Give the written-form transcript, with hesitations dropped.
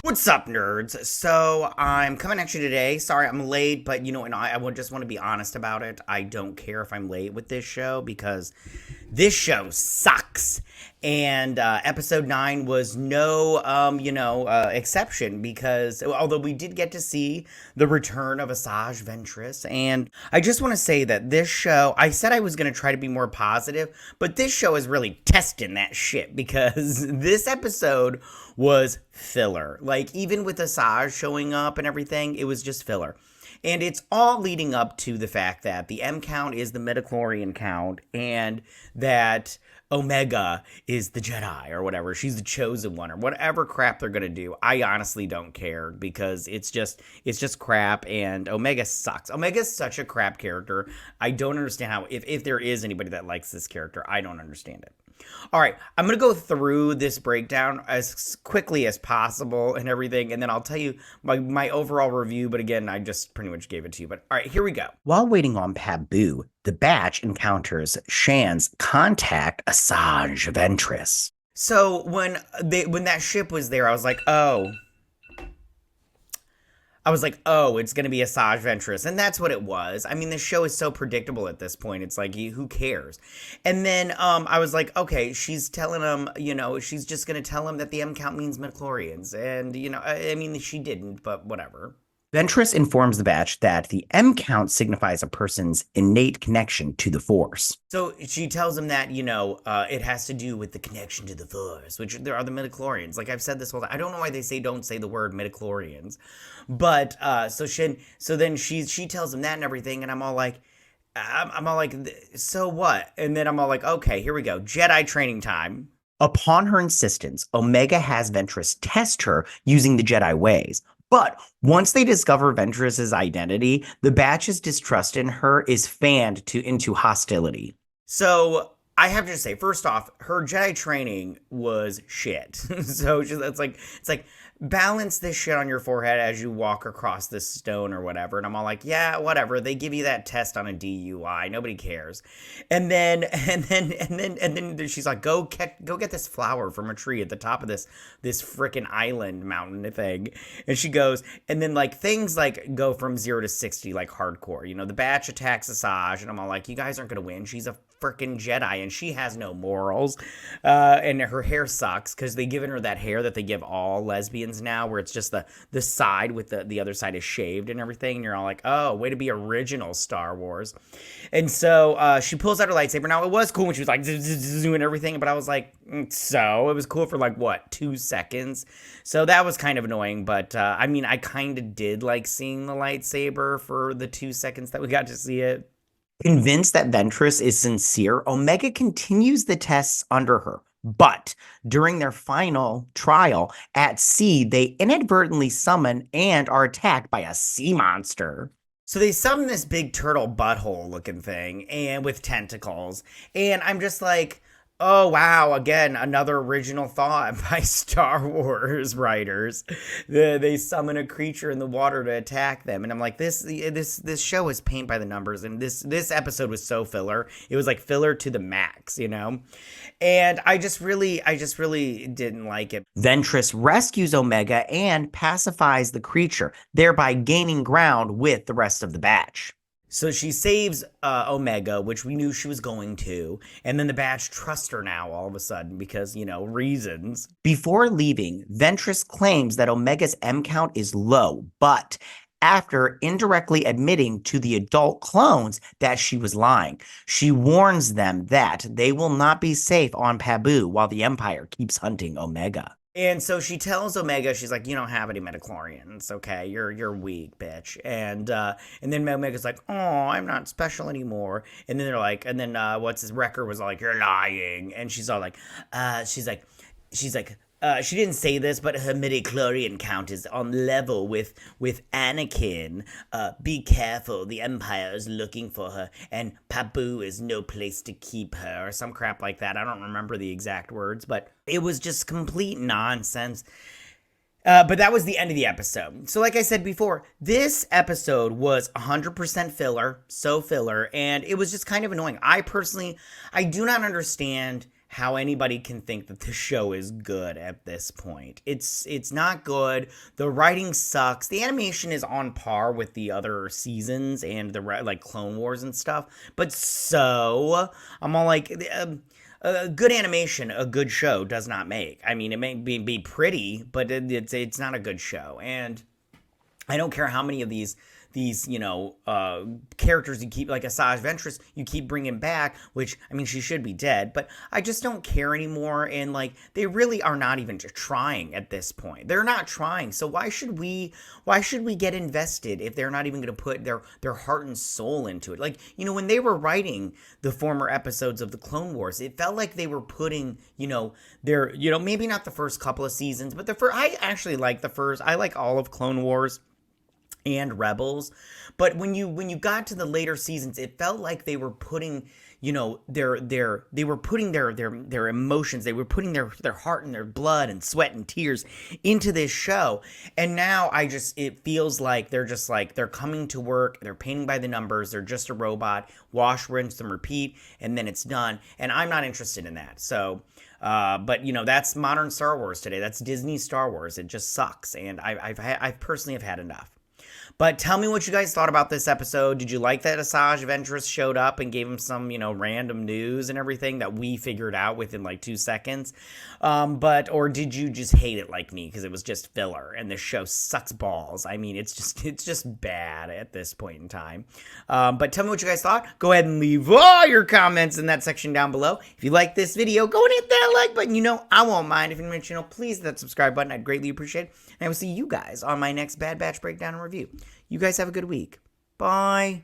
What's up, nerds? So I'm coming at you today. Sorry I'm late, but and I would just want to be honest about it. I don't care if I'm late with this show because this show sucks. And episode 9 was no, exception because although we did get to see the return of Asajj Ventress, and I just want to say that this show, I said I was going to try to be more positive, but this show is really testing that shit because this episode was filler. Like, even with Asajj showing up and everything, it was just filler. And it's all leading up to the fact that the M count is the midichlorian count, and that Omega is the Jedi or whatever. She's the chosen one or whatever crap they're gonna do. I honestly don't care because it's just crap, and Omega sucks. Omega's such a crap character. I don't understand how, if there is anybody that likes this character, I don't understand it. All right, I'm going to go through this breakdown as quickly as possible and everything, and then I'll tell you my overall review, but again, I just pretty much gave it to you. But all right, here we go. While waiting on Pabu, the batch encounters Shan's contact Asajj Ventress. So when that ship was there, I was like, oh, it's going to be Asajj Ventress. And that's what it was. I mean, the show is so predictable at this point. It's like, who cares? And then I was like, okay, she's telling him, she's just going to tell him that the M count means midichlorians. And, I mean, she didn't, but whatever. Ventress informs the batch that the M count signifies a person's innate connection to the Force. So she tells him that, it has to do with the connection to the Force, which there are the midichlorians. Like I've said this whole time. I don't know why they don't say the word midichlorians. But so then she tells him that and everything, and I'm all like, so what? And then I'm all like, okay, here we go. Jedi training time. Upon her insistence, Omega has Ventress test her using the Jedi ways. But once they discover Ventress's identity, the batch's distrust in her is fanned into hostility. So I have to say, first off, her Jedi training was shit. So it's like balance this shit on your forehead as you walk across this stone or whatever. And I'm all like, yeah, whatever. They give you that test on a DUI. Nobody cares. And then she's like, go get this flower from a tree at the top of this freaking island mountain thing. And she goes, and then like things like go from 0 to 60 like hardcore. The batch attacks Asajj, and I'm all like, you guys aren't gonna win. She's a freaking Jedi, and she has no morals, and her hair sucks because they given her that hair that they give all lesbians now, where it's just the side with the other side is shaved and everything, and you're all like, oh, way to be original, Star Wars. And so she pulls out her lightsaber. Now, it was cool when she was like and everything, but I was like, so it was cool for like what, 2 seconds. So that was kind of annoying, but I mean, I kind of did like seeing the lightsaber for the 2 seconds that we got to see it. Convinced that Ventress is sincere, Omega continues the tests under her. But during their final trial at sea, they inadvertently summon and are attacked by a sea monster. So they summon this big turtle butthole looking thing and with tentacles. And I'm just like, oh, wow, again, another original thought by Star Wars writers. They summon a creature in the water to attack them. And I'm like, this show is paint by the numbers. And this episode was so filler. It was like filler to the max, And I just really didn't like it. Ventress rescues Omega and pacifies the creature, thereby gaining ground with the rest of the batch. So she saves Omega, which we knew she was going to, and then the batch trusts her now all of a sudden because, reasons. Before leaving, Ventress claims that Omega's M count is low, but after indirectly admitting to the adult clones that she was lying, she warns them that they will not be safe on Pabu while the Empire keeps hunting Omega. And so she tells Omega, she's like, you don't have any midichlorians, okay? You're weak, bitch. And then Omega's like, oh, I'm not special anymore. And then they're like, and then what's his Wrecker was like, you're lying. And she's all like, she's like, she didn't say this, but her midichlorian count is on level with Anakin. Be careful, the Empire is looking for her, and Pabu is no place to keep her, or some crap like that. I don't remember the exact words, but it was just complete nonsense. But that was the end of the episode. So like I said before, this episode was 100% filler, so filler, and it was just kind of annoying. I do not understand how anybody can think that the show is good at this point. It's not good. The writing sucks. The animation is on par with the other seasons and the like Clone Wars and stuff. But so I'm all like, a good animation, a good show does not make. I mean, it may be pretty, but it's not a good show. And I don't care how many of these characters you keep, like Asajj Ventress, you keep bringing back, which, I mean, she should be dead, but I just don't care anymore. And like, they really are not even trying at this point. They're not trying. So why should we get invested if they're not even going to put their heart and soul into it? Like, when they were writing the former episodes of the Clone Wars, it felt like they were putting, their, maybe not the first couple of seasons, but I actually like I like all of Clone Wars and Rebels, but when you got to the later seasons, it felt like they were putting, their emotions, they were putting their heart and their blood and sweat and tears into this show. And now it feels like they're coming to work, they're painting by the numbers, they're just a robot, wash, rinse, and repeat, and then it's done. And I'm not interested in that. So, but that's modern Star Wars today. That's Disney Star Wars. It just sucks. And I personally have had enough. But tell me what you guys thought about this episode. Did you like that Asajj Ventress showed up and gave him some, random news and everything that we figured out within like 2 seconds? Or did you just hate it like me because it was just filler and this show sucks balls? I mean, it's just bad at this point in time. But tell me what you guys thought. Go ahead and leave all your comments in that section down below. If you like this video, go and hit that like button. I won't mind. If you're new to my channel, please hit that subscribe button. I'd greatly appreciate it. And I will see you guys on my next Bad Batch breakdown and review. You guys have a good week. Bye.